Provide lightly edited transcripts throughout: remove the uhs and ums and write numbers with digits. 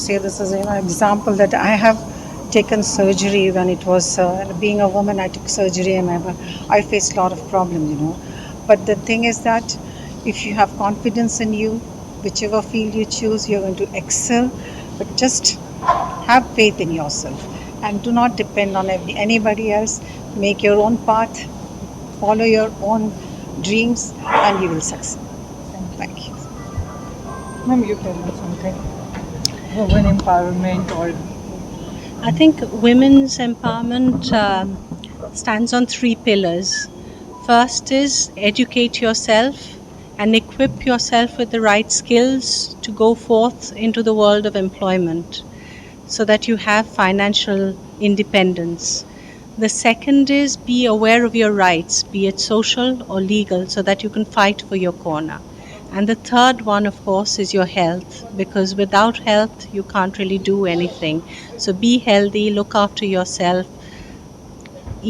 say this as an example that I have taken surgery when it was being a woman. I took surgery and I faced a lot of problems. But the thing is that if you have confidence in you, whichever field you choose, you're going to excel. But just have faith in yourself and do not depend on anybody else. Make your own path, follow your own dreams, and you will succeed. Thank you. Ma'am, you tell me something. Women empowerment or... I think women's empowerment stands on 3 pillars. First is educate yourself and equip yourself with the right skills to go forth into the world of employment so that you have financial independence. The second is be aware of your rights, be it social or legal, so that you can fight for your corner. And the third one, of course, is your health, because without health, you can't really do anything. So be healthy, look after yourself,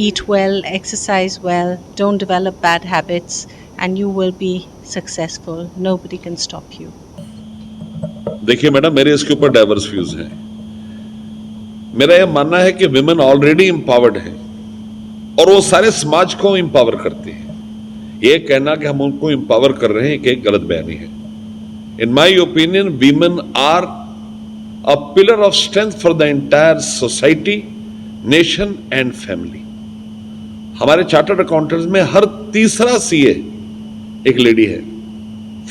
eat well, exercise well, don't develop bad habits, and you will be successful. Nobody can stop you. देखिए madam, मेरे इसके ऊपर diverse views हैं। मेरा यह मानना है कि विमेन ऑलरेडी एम्पावर्ड है और वो सारे समाज को एम्पावर करती है। ये कहना कि हम उनको एम्पावर कर रहे हैं कि एक गलत बयानी है। In my opinion, women are a pillar of strength for the entire society, nation and family. हमारे चार्टर्ड अकाउंटेंट्स में हर तीसरा सीए एक लेडी है।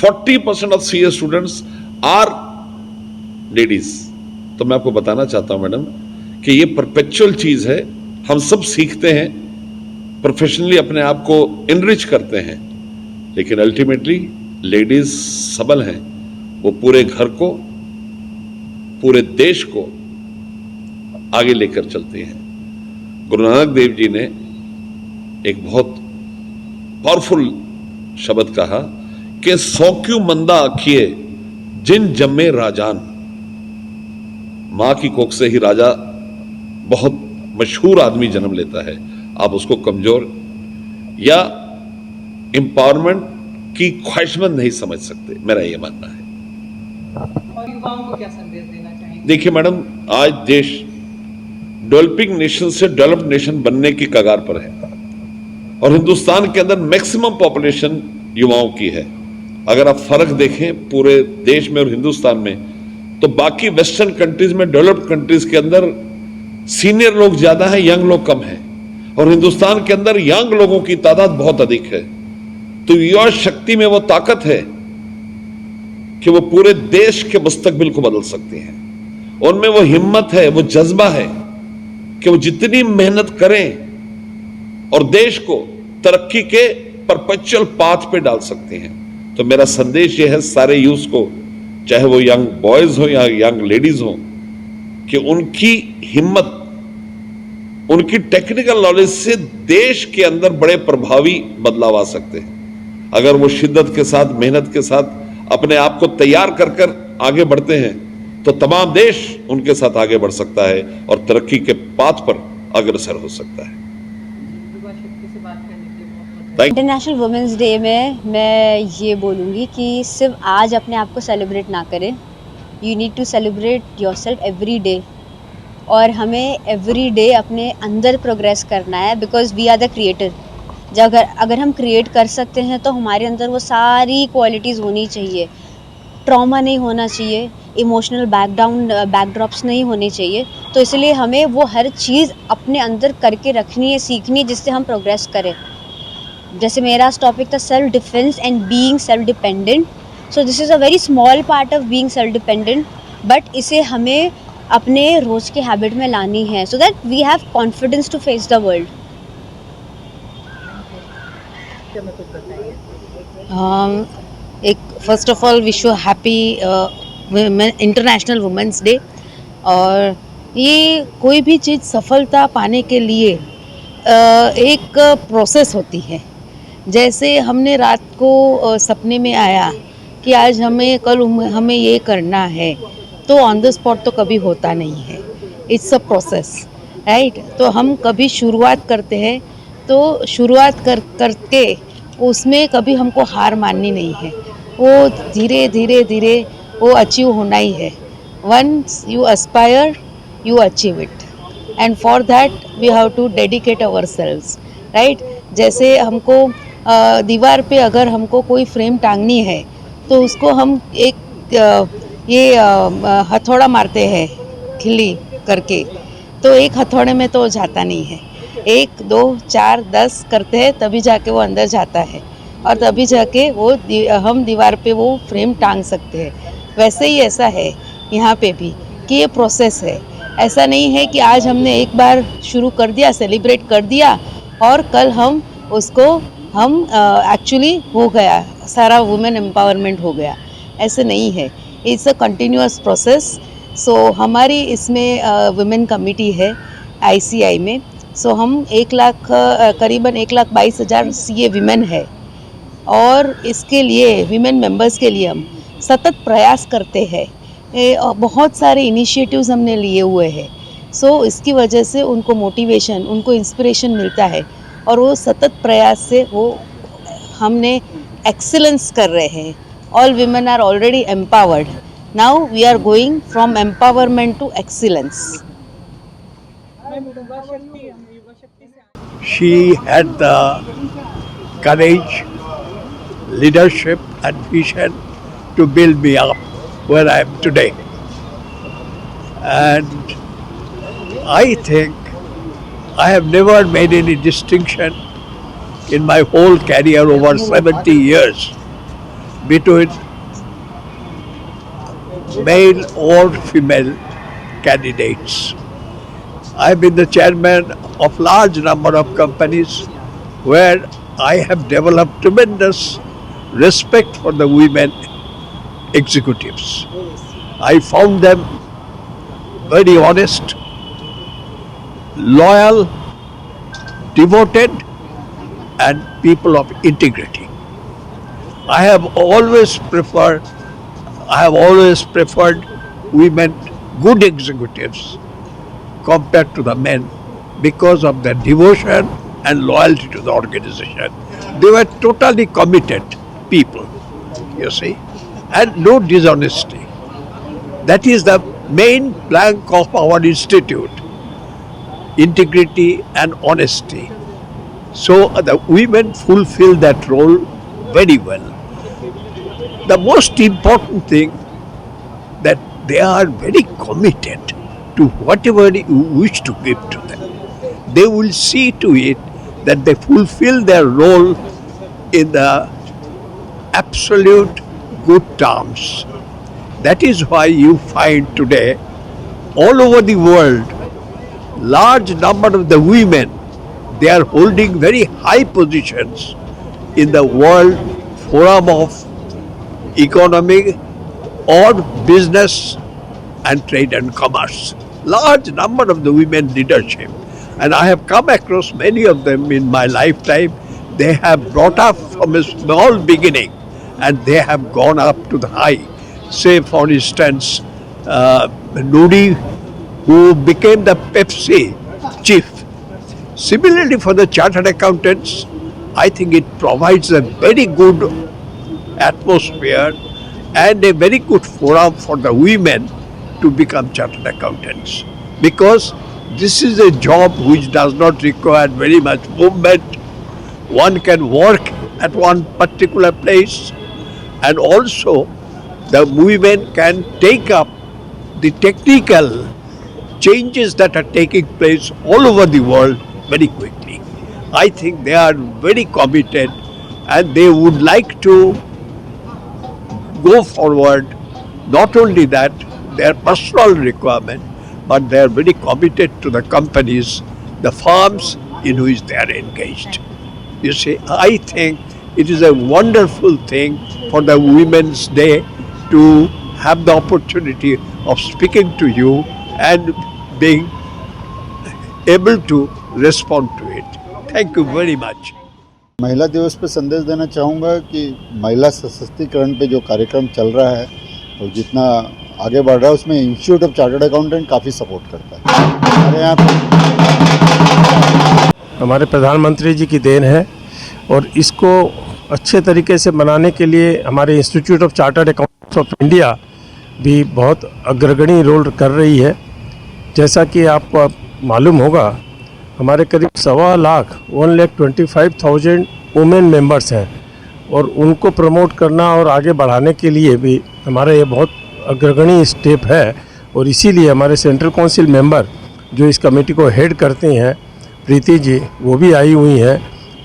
40% of CA students are ladies. तो मैं आपको बताना चाहता हूं मैडम कि ये परपेचुअल चीज है। हम सब सीखते हैं, प्रोफेशनली अपने आप को इनरिच करते हैं, लेकिन अल्टीमेटली लेडीज सबल हैं। वो पूरे घर को, पूरे देश को आगे लेकर चलती हैं। गुरु नानक देव जी ने एक बहुत पावरफुल शब्द कहा कि 100 क्यों मंदा आखिए जिन जम्मे राजान। मां की कोख से ही राजा, बहुत मशहूर आदमी जन्म लेता है। आप उसको कमजोर या एम्पावरमेंट की ख्वाहिशमंद नहीं समझ सकते, मेरा यह मानना है। और युवाओं को क्या संदेश देना चाहेंगे? देखिए मैडम, आज देश डेवलपिंग नेशन से डेवलप्ड नेशन बनने की कगार पर है और हिंदुस्तान के अंदर मैक्सिमम पॉपुलेशन युवाओं की है। अगर आप फर्क देखें पूरे देश में और हिंदुस्तान में, तो बाकी वेस्टर्न कंट्रीज में, डेवलप्ड कंट्रीज के अंदर सीनियर लोग ज्यादा हैं, यंग लोग कम हैं, और हिंदुस्तान के अंदर यंग लोगों की तादाद बहुत अधिक है। तो युवा शक्ति में वो ताकत है कि वो पूरे देश के मुस्तकबिल को बदल सकती हैं। उनमें वो हिम्मत है, वो जज्बा है कि वो जितनी मेहनत करें और देश को तरक्की के परपेचुअल पाथ पे डाल सकती हैं। तो मेरा संदेश ये है सारे यूथ को, चाहे वो यंग बॉयज हो या यंग लेडीज हो, कि उनकी हिम्मत, उनकी टेक्निकल नॉलेज से देश के अंदर बड़े प्रभावी बदलाव आ सकते हैं। अगर वो शिद्दत के साथ, मेहनत के साथ अपने आप को तैयार कर कर आगे बढ़ते हैं, तो तमाम देश उनके साथ आगे बढ़ सकता है और तरक्की के पाथ पर अग्रसर हो सकता है। इंटरनेशनल वुमेंस डे में मैं ये बोलूँगी कि सिर्फ आज अपने आप को सेलिब्रेट ना करें। You need to celebrate yourself every day, और हमें एवरी डे अपने अंदर प्रोग्रेस करना है, because we are the creator. जब अगर हम क्रिएट कर सकते हैं तो हमारे अंदर वो सारी क्वालिटीज़ होनी चाहिए। ट्रॉमा नहीं होना चाहिए, इमोशनल बैकड्रॉप्स नहीं होने चाहिए। तो इसलिए हमें वो हर चीज़ अपने अंदर करके रखनी है, सीखनी है, जिससे हम प्रोग्रेस करें। जैसे मेरा टॉपिक था self defence and being self dependent. So this is a very small part of being self dependent, but इसे हमें अपने रोज़ के हैबिट में लानी है, so that we have confidence to face the world. एक first of all wish you happy international women's day. और ये कोई भी चीज़ सफलता पाने के लिए एक प्रोसेस होती है। जैसे हमने रात को सपने में आया कि आज कल हमें ये करना है, तो ऑन द स्पॉट तो कभी होता नहीं है। It's a process, right. तो हम कभी शुरुआत करते हैं, तो शुरुआत करके उसमें कभी हमको हार माननी नहीं है। वो धीरे धीरे धीरे वो अचीव होना ही है। once you aspire, you achieve it. And for that we have to dedicate ourselves, right? जैसे हमको दीवार पे अगर हमको कोई फ्रेम टांगनी है तो उसको हम एक ये हथौड़ा मारते हैं खिल्ली करके, तो एक हथौड़े में तो जाता नहीं है, 1 2 4 10 करते हैं तभी जाके वो अंदर जाता है और तभी जाके वो हम दीवार पे वो फ्रेम टांग सकते हैं। वैसे ही ऐसा है यहाँ पे भी कि ये प्रोसेस है। ऐसा नहीं है कि आज हमने एक बार शुरू कर दिया, सेलिब्रेट कर दिया और कल हम उसको एक्चुअली हो गया, सारा वुमेन एम्पावरमेंट हो गया, ऐसे नहीं है। It's a continuous process. So हमारी इसमें वुमेन कमेटी है ICI में। सो हम 1 लाख करीबन 1,22,000 CA विमेन है और इसके लिए विमेन मेंबर्स के लिए हम सतत प्रयास करते हैं। बहुत सारे इनिशिएटिव्स हमने लिए हुए हैं। सो इसकी वजह से उनको मोटिवेशन, उनको इंस्पिरेशन मिलता है और वो सतत प्रयास से वो हमने एक्सीलेंस कर रहे हैं। All women are already empowered, now we are going from empowerment to excellence. She had the courage, leadership and vision to build me up where I am today. And I think I have never made any distinction in my whole career over 70 years between male or female candidates. I have been the chairman of large number of companies where I have developed tremendous respect for the women executives. I found them very honest, loyal, devoted and people of integrity. I have always preferred women, good executives compared to the men because of their devotion and loyalty to the organization. They were totally committed people, you see, and no dishonesty. That is the main plank of our institute, integrity and honesty. So the women fulfill that role very well. The most important thing that they are very committed to whatever you wish to give to them. They will see to it that they fulfill their role in the absolute good terms. That is why you find today all over the world large number of the women, they are holding very high positions in the world forum of economic or business and trade and commerce. Large number of the women leadership, and I have come across many of them in my lifetime. They have brought up from a small beginning and they have gone up to the high. Say for instance Nuri, who became the Pepsi chief. Similarly for the chartered accountants, I think it provides a very good atmosphere and a very good forum for the women to become chartered accountants, because this is a job which does not require very much movement. One can work at one particular place, and also the women can take up the technical changes that are taking place all over the world very quickly. I think they are very committed and they would like to go forward. Not only that, their personal requirement, but they are very committed to the companies, the firms in which they are engaged. You see, I think it is a wonderful thing for the Women's Day to have the opportunity of speaking to you and being able to respond to it. Thank you very much. महिला दिवस पे संदेश देना चाहूँगा कि महिला सशक्तिकरण पे जो कार्यक्रम चल रहा है और जितना आगे बढ़ रहा है उसमें इंस्टीट्यूट ऑफ चार्टर्ड अकाउंटेंट काफ़ी सपोर्ट करता है। हमारे यहाँ हमारे प्रधानमंत्री जी की देन है और इसको अच्छे तरीके से मनाने के लिए हमारे institute of chartered accountants of India भी बहुत अग्रगणी रोल कर रही है। जैसा कि आपको मालूम होगा, हमारे करीब 1.25 लाख 1,25,000 वुमेन मेंबर्स हैं और उनको प्रमोट करना और आगे बढ़ाने के लिए भी हमारा ये बहुत अग्रगणी स्टेप है। और इसीलिए हमारे सेंट्रल काउंसिल मेंबर जो इस कमेटी को हेड करती हैं, प्रीति जी, वो भी आई हुई हैं।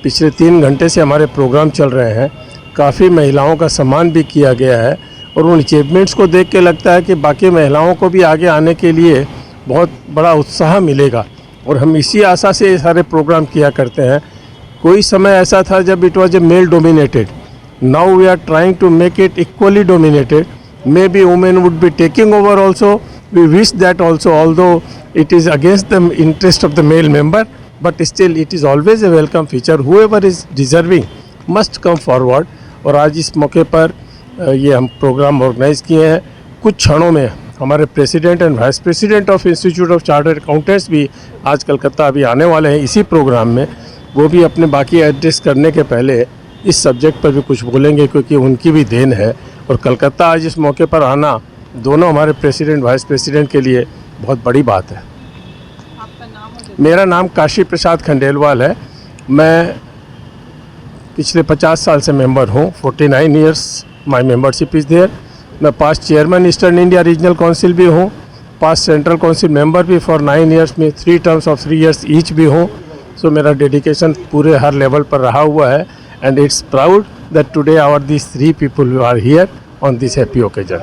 पिछले 3 घंटे से हमारे प्रोग्राम चल रहे हैं, काफ़ी महिलाओं का सम्मान भी किया गया है और उन अचीवमेंट्स को देख के लगता है कि बाकी महिलाओं को भी आगे आने के लिए बहुत बड़ा उत्साह मिलेगा और हम इसी आशा से ये सारे प्रोग्राम किया करते हैं। कोई समय ऐसा था जब it was a male dominated, now we are trying to make it equally dominated, maybe women would be taking over also, we wish that also, although it is against the interest of the male member, but still it is always a welcome feature, whoever is deserving must come forward. और आज इस मौके पर ये हम programme organise किए हैं। कुछ क्षणों में हमारे president and vice president of institute of chartered accountants भी आज कलकत्ता अभी आने वाले हैं इसी प्रोग्राम में। वो भी अपने बाकी एड्रेस करने के पहले इस सब्जेक्ट पर भी कुछ बोलेंगे, क्योंकि उनकी भी देन है। और कलकत्ता आज इस मौके पर आना दोनों हमारे प्रेसिडेंट वाइस प्रेसिडेंट के लिए बहुत बड़ी बात है। मेरा नाम काशी प्रसाद खंडेलवाल है। मैं पिछले 50 साल से मेंबर हूँ, 49 years my membership is there. मैं past chairman eastern India regional council भी हूँ, पास्ट सेंट्रल काउंसिल मेंबर भी फॉर 9 ईयर्स में 3 टर्म्स ऑफ 3 ईयर्स ईच भी हूँ। सो मेरा डेडिकेशन पूरे हर लेवल पर रहा हुआ है and it's proud that today our this 3 people are here on this happy occasion.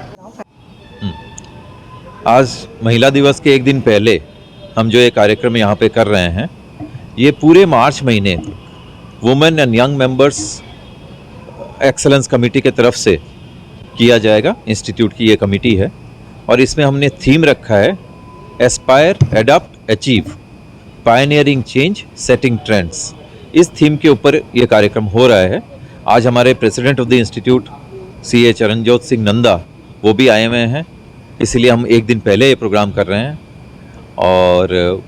आज महिला दिवस के एक दिन पहले हम जो ये कार्यक्रम यहाँ पे कर रहे हैं, ये पूरे मार्च महीने women and young members excellence committee के तरफ से किया जाएगा। इंस्टीट्यूट की ये कमेटी है और इसमें हमने थीम रखा है Aspire, adopt, achieve, pioneering change, setting trends. इस थीम के ऊपर ये कार्यक्रम हो रहा है। आज हमारे president of the institute CA Charanjot Singh Nanda वो भी आए हुए हैं, इसलिए हम एक दिन पहले ये प्रोग्राम कर रहे हैं। और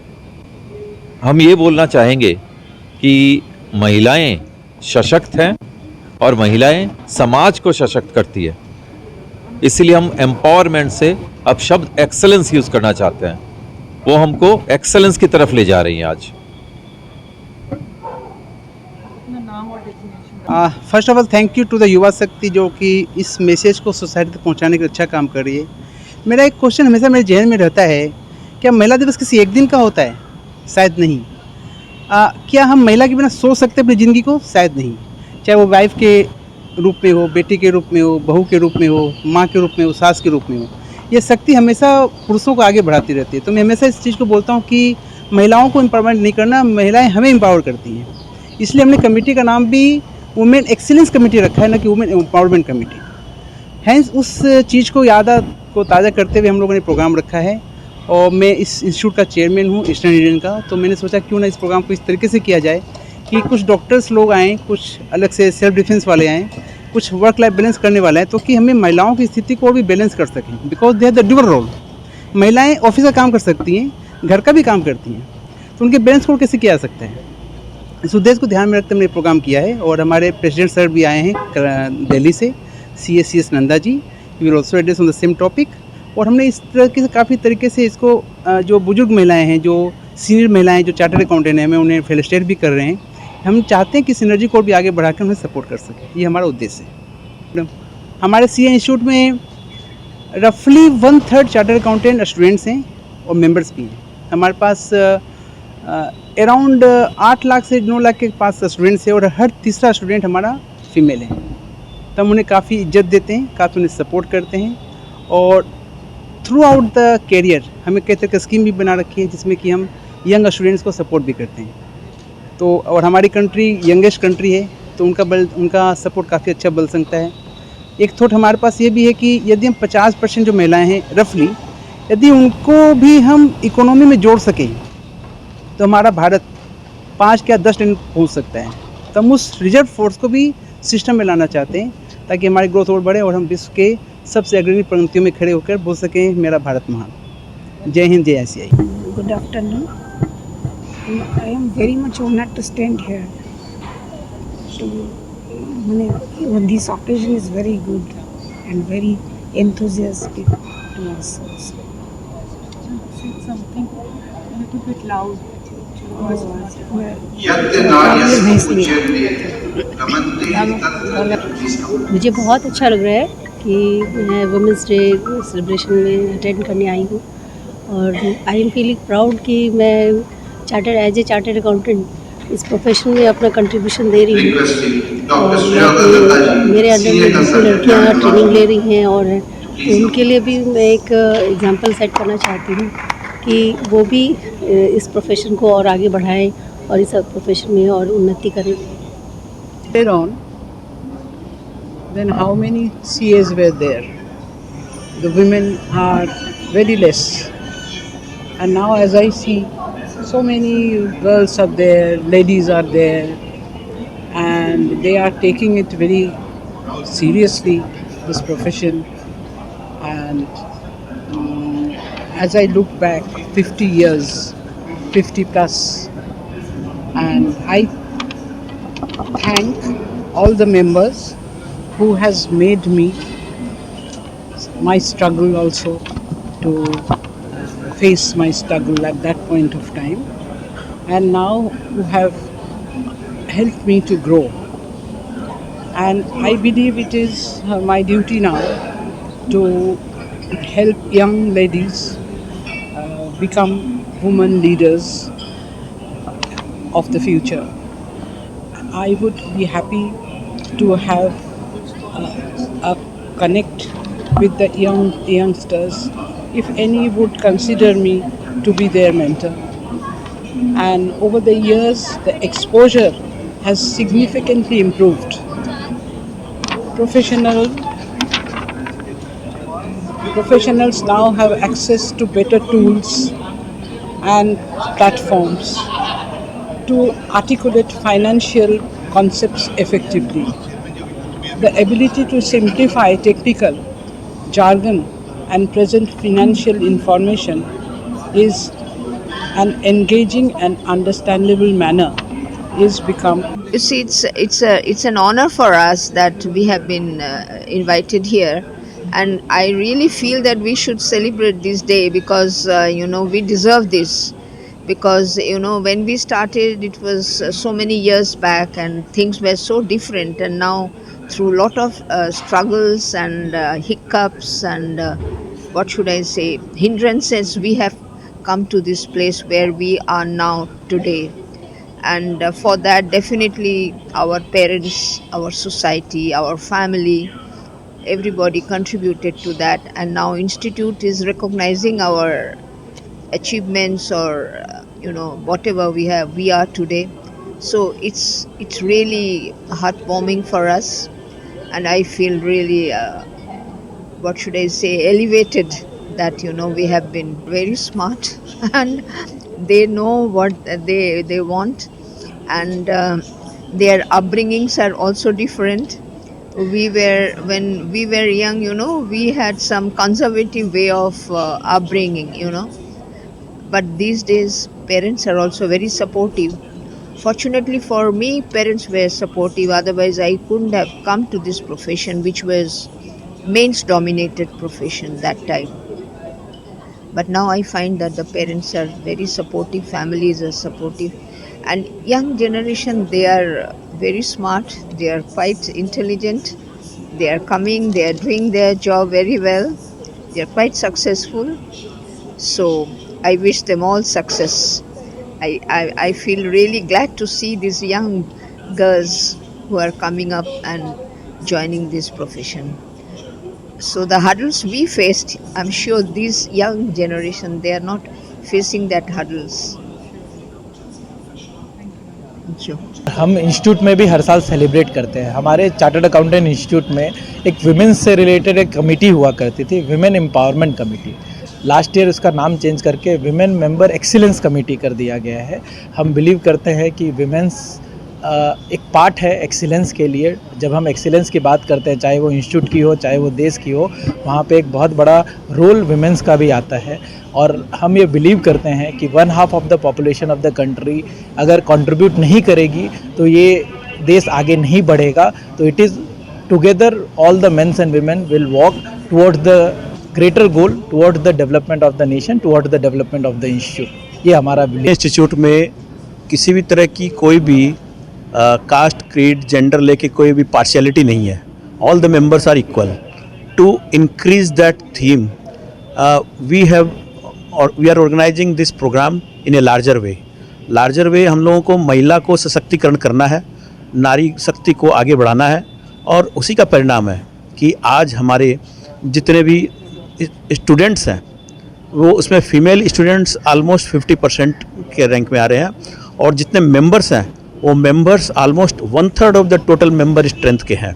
हम ये बोलना चाहेंगे कि महिलाएं सशक्त हैं और महिलाएं समाज को सशक्त करती है, इसलिए हम एम्पावरमेंट से अब शब्द एक्सेलेंस यूज़ करना चाहते हैं। वो हमको एक्सेलेंस की तरफ ले जा रही हैं आज। First of all thank you to the Yuva Shakti जो कि इस मैसेज को सोसाइटी तक पहुंचाने का अच्छा काम कर रही है। मेरा एक क्वेश्चन हमेशा मेरे जहन में रहता है, क्या महिला दिवस किसी एक दिन का होता है? शायद नहीं। क्या हम महिला के बिना सोच सकते अपनी ज़िंदगी को? शायद नहीं। चाहे वो वाइफ के रूप में हो, बेटी के रूप में हो, बहू के रूप में हो, माँ के रूप में हो, सास के रूप में हो, ये शक्ति हमेशा पुरुषों को आगे बढ़ाती रहती है। तो मैं हमेशा इस चीज़ को बोलता हूँ कि महिलाओं को एम्पावरमेंट नहीं करना, महिलाएं हमें एम्पावर करती हैं। इसलिए हमने कमेटी का नाम भी वुमेन एक्सीलेंस कमेटी रखा है, ना कि वुमेन एम्पावरमेंट कमेटी। हैंस उस चीज़ को ताज़ा करते हुए हम लोगों ने प्रोग्राम रखा है। और मैं इस इंस्टीट्यूट का चेयरमैन हूँ ईस्टर्न रीजन का, तो मैंने सोचा क्यों ना इस प्रोग्राम को इस तरीके से किया जाए कि कुछ डॉक्टर्स लोग आएँ, कुछ अलग से सेल्फ डिफेंस वाले आएँ, कुछ वर्क लाइफ बैलेंस करने वाले हैं, तो कि हमें महिलाओं की स्थिति को और भी बैलेंस कर सकें। Because they have the dual role. महिलाएं ऑफिस का काम कर सकती हैं, घर का भी काम करती हैं, तो उनके बैलेंस को कैसे किया जा सकता है, इस उद्देश्य को ध्यान में रखते हमने प्रोग्राम किया है। और हमारे प्रेसिडेंट सर भी आए हैं दिल्ली से, CS Nanda ji, we will also address on the same topic. और हमने इस तरह के काफ़ी तरीके से इसको जो बुजुर्ग महिलाएं हैं, जो सीनियर महिलाएं जो चार्टर्ड अकाउंटेंट हैं, हमें उन्हें फेलिसिटेट भी कर रहे हैं। हम चाहते हैं कि सिनर्जी को भी आगे बढ़ाकर उन्हें सपोर्ट कर सकें, ये हमारा उद्देश्य है। हमारे CA इंस्टीट्यूट में रफली 1/3 चार्टर्ड अकाउंटेंट स्टूडेंट्स हैं और मेंबर्स भी हैं। हमारे पास अराउंड 8 लाख से 9 लाख के पास स्टूडेंट्स हैं और हर तीसरा स्टूडेंट हमारा फीमेल है। तो हम उन्हें काफ़ी इज्जत देते हैं, काफ़ी उन्हें सपोर्ट करते हैं। और थ्रू आउट द कैरियर हमें कई तरह की स्कीम भी बना रखी है जिसमें कि हम यंग स्टूडेंट्स को सपोर्ट भी करते हैं। तो और हमारी कंट्री यंगेस्ट कंट्री है, तो उनका सपोर्ट काफ़ी अच्छा बल सकता है। एक थॉट हमारे पास ये भी है कि यदि हम 50% जो महिलाएं हैं रफली, यदि उनको भी हम इकोनॉमी में जोड़ सकें तो हमारा भारत 5 या 10 टन पहुँच सकता है। तो हम उस रिजर्व फोर्स को भी सिस्टम में लाना चाहते हैं ताकि हमारी ग्रोथ और बढ़े और हम विश्व के सबसे अग्रणी पंक्तियों में खड़े होकर बोल सकें मेरा भारत महान। जय हिंद, जय ICI। Good afternoon. I am very much honored to stand here. So, this occasion is very good and very enthusiastic towards us. Something a little bit loud. मुझे बहुत अच्छा लग रहा है कि मैं वुमेंस डे सेलिब्रेशन में अटेंड करने आई हूँ और आई एम फीलिंग प्राउड कि मैं एज ए चार्टर्ड अकाउंटेंट इस प्रोफेशन में अपना कंट्रीब्यूशन दे रही हूँ और मेरे अंडर में दूसरी लड़कियाँ ट्रेनिंग ले रही हैं और उनके लिए भी मैं एक एग्जांपल सेट करना चाहती हूँ कि वो भी इस प्रोफेशन को और आगे बढ़ाएं और इस प्रोफेशन में और उन्नति करें. Later on, then how many CAs were there? The women are very less. And now as I see, so many girls are there, ladies are there, and they are taking it very seriously, this profession. And as I look back 50 years, 50 plus, and I thank all the members who has made me my struggle also to face my struggle at that point of time, and now who have helped me to grow. And I believe it is my duty now to help young ladies become women leaders of the future. I would be happy to have a connect with the youngsters if any would consider me to be their mentor. And over the years, the exposure has significantly improved. Professionals now have access to better tools and platforms to articulate financial concepts effectively. The ability to simplify technical jargon and present financial information is an engaging and understandable manner is become. You see, it's an honor for us that we have been invited here, and I really feel that we should celebrate this day because we deserve this. Because when we started, it was so many years back and things were so different, and now through a lot of struggles and hiccups and what should I say, hindrances, we have come to this place where we are now today. And for that, definitely our parents, our society, our family, everybody contributed to that, and now Institute is recognizing our achievements or whatever we are today. So it's really heartwarming for us, and I feel really what should I say, elevated that we have been very smart and they know what they want, and their upbringings are also different. When we were young, we had some conservative way of upbringing, but these days parents are also very supportive. Fortunately for me, parents were supportive, otherwise I couldn't have come to this profession, which was males dominated profession that time. But now I find that the parents are very supportive, families are supportive, and young generation, they are very smart, they are quite intelligent, they are coming, they are doing their job very well, they are quite successful. So I wish them all success. I feel really glad to see these young girls who are coming up and joining this profession. So the hurdles we faced, I'm sure this young generation, they are not facing that hurdles. हम institute में भी हर साल celebrate करते हैं. हमारे chartered accountant institute में एक women's से रिलेटेड एक कमेटी हुआ करती थी, women empowerment committee. Last year उसका नाम चेंज करके विमेन मेंबर एक्सीलेंस कमेटी कर दिया गया है. हम बिलीव करते हैं कि विमेंस एक पार्ट है एक्सीलेंस के लिए. जब हम एक्सीलेंस की बात करते हैं, चाहे वो इंस्टीट्यूट की हो, चाहे वो देश की हो, वहाँ पे एक बहुत बड़ा रोल विमेंस का भी आता है. और हम ये बिलीव करते हैं कि 1/2 of the population of the country अगर कंट्रीब्यूट नहीं करेगी तो ये देश आगे नहीं बढ़ेगा. तो it is together all the men and women will walk towards the greater goal, towards the development of the nation, towards the development of the institute. ये हमारा इंस्टीट्यूट में किसी भी तरह की कोई भी कास्ट, क्रीड, जेंडर लेके कोई भी पार्शियलिटी नहीं है. All the members are equal. To increase that theme we are organising this programme in a larger way. हम लोगों को महिला को सशक्तिकरण करना है, नारी शक्ति को आगे बढ़ाना है, और उसी का परिणाम है कि आज हमारे जितने भी स्टूडेंट्स हैं वो उसमें फीमेल स्टूडेंट्स ऑलमोस्ट 50% के रैंक में आ रहे हैं, और जितने मेंबर्स हैं वो members almost 1/3 of the total member strength के हैं.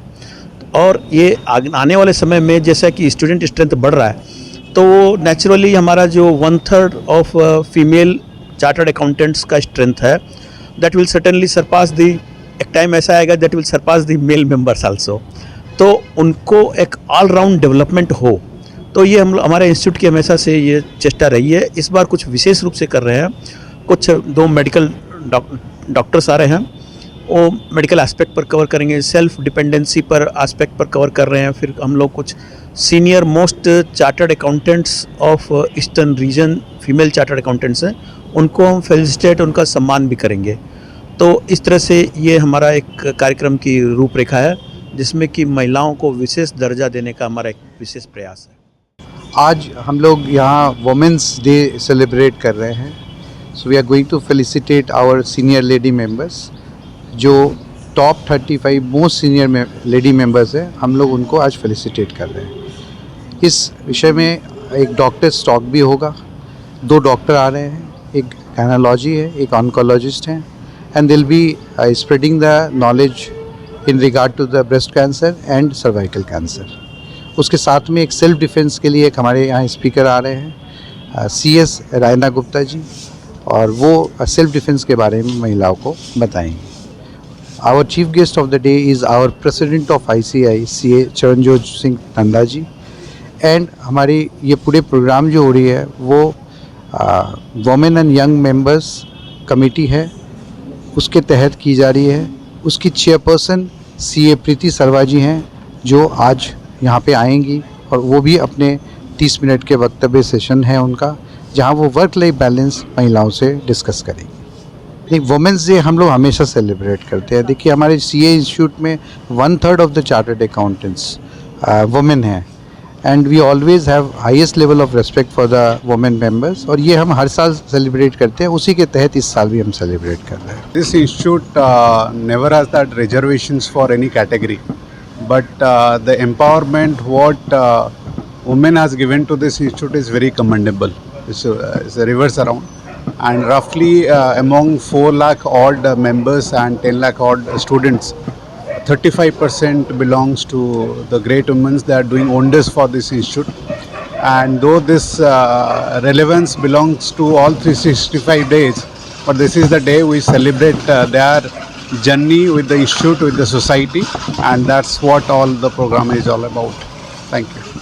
और ये आने वाले समय में जैसा कि स्टूडेंट स्ट्रेंथ बढ़ रहा है तो नेचुरली हमारा जो 1/3 ऑफ फीमेल चार्टर्ड अकाउंटेंट्स का स्ट्रेंथ है दैट विल सर्टेनली सरपास दी. एक टाइम ऐसा आएगा that will Sarpass the male members also. तो उनको एक ऑल राउंड डेवलपमेंट हो, तो ये हम हमारे इंस्टीट्यूट की हमेशा से ये चेष्टा रही है. इस बार कुछ विशेष रूप से कर रहे हैं. कुछ 2 मेडिकल डॉक्टर्स आ रहे हैं, वो मेडिकल एस्पेक्ट पर कवर करेंगे, सेल्फ डिपेंडेंसी पर एस्पेक्ट पर कवर कर रहे हैं. फिर हम लोग कुछ senior most chartered accountants of eastern region female chartered accountants हैं, उनको हम फेलिसिटेट, उनका सम्मान भी करेंगे. तो इस तरह से ये हमारा एक कार्यक्रम की रूपरेखा है जिसमें कि महिलाओं को विशेष दर्जा देने का हमारा एक विशेष प्रयास है. आज हम लोग यहाँ वुमेंस डे सेलिब्रेट कर रहे हैं. So we are going to felicitate our senior lady members. जो top 35 most senior lady members हैं, हम लोग उनको आज फेलिसिटेट कर रहे हैं. इस विषय में एक डॉक्टर टॉक भी होगा. 2 डॉक्टर आ रहे हैं, एक गायनोलॉजी है, एक ऑन्कोलॉजिस्ट हैं, and they'll be spreading the knowledge in regard to the breast cancer and cervical cancer. उसके साथ में एक सेल्फ डिफेंस के लिए एक हमारे यहाँ स्पीकर आ रहे हैं, CS रायना गुप्ता जी, और वो सेल्फ डिफेंस के बारे में महिलाओं को बताएंगे. Our chief guest of the day is our president of ICI CA Charanjot Singh Nanda ji. And हमारी ये पूरे प्रोग्राम जो हो रही है वो women and young members committee है, उसके तहत की जा रही है. उसकी चेयरपर्सन CA प्रीति सरवा जी हैं, जो आज यहाँ पे आएंगी, और वो भी अपने 30 मिनट के वक्तव्य सेशन है उनका, जहाँ वो वर्क लाइफ बैलेंस महिलाओं से डिस्कस करेंगे. वुमेंस डे हम लोग हमेशा सेलिब्रेट करते हैं. देखिए हमारे CA इंस्टीट्यूट में 1/3 of the chartered accountants women हैं, and we always have highest level of respect for the women members, और ये हम हर साल सेलिब्रेट करते हैं. उसी के तहत इस साल भी हम सेलिब्रेट कर रहे हैं. This institute never has that reservations for any category, but the empowerment what women has given to this institute is very commendable. It's a reverse around, and roughly among 4 lakh odd members and 10 lakh odd students, 35% belongs to the great women. They are doing wonders for this institute, and though this relevance belongs to all 365 days, but this is the day we celebrate their journey with the institute, with the society, and that's what all the program is all about. Thank you.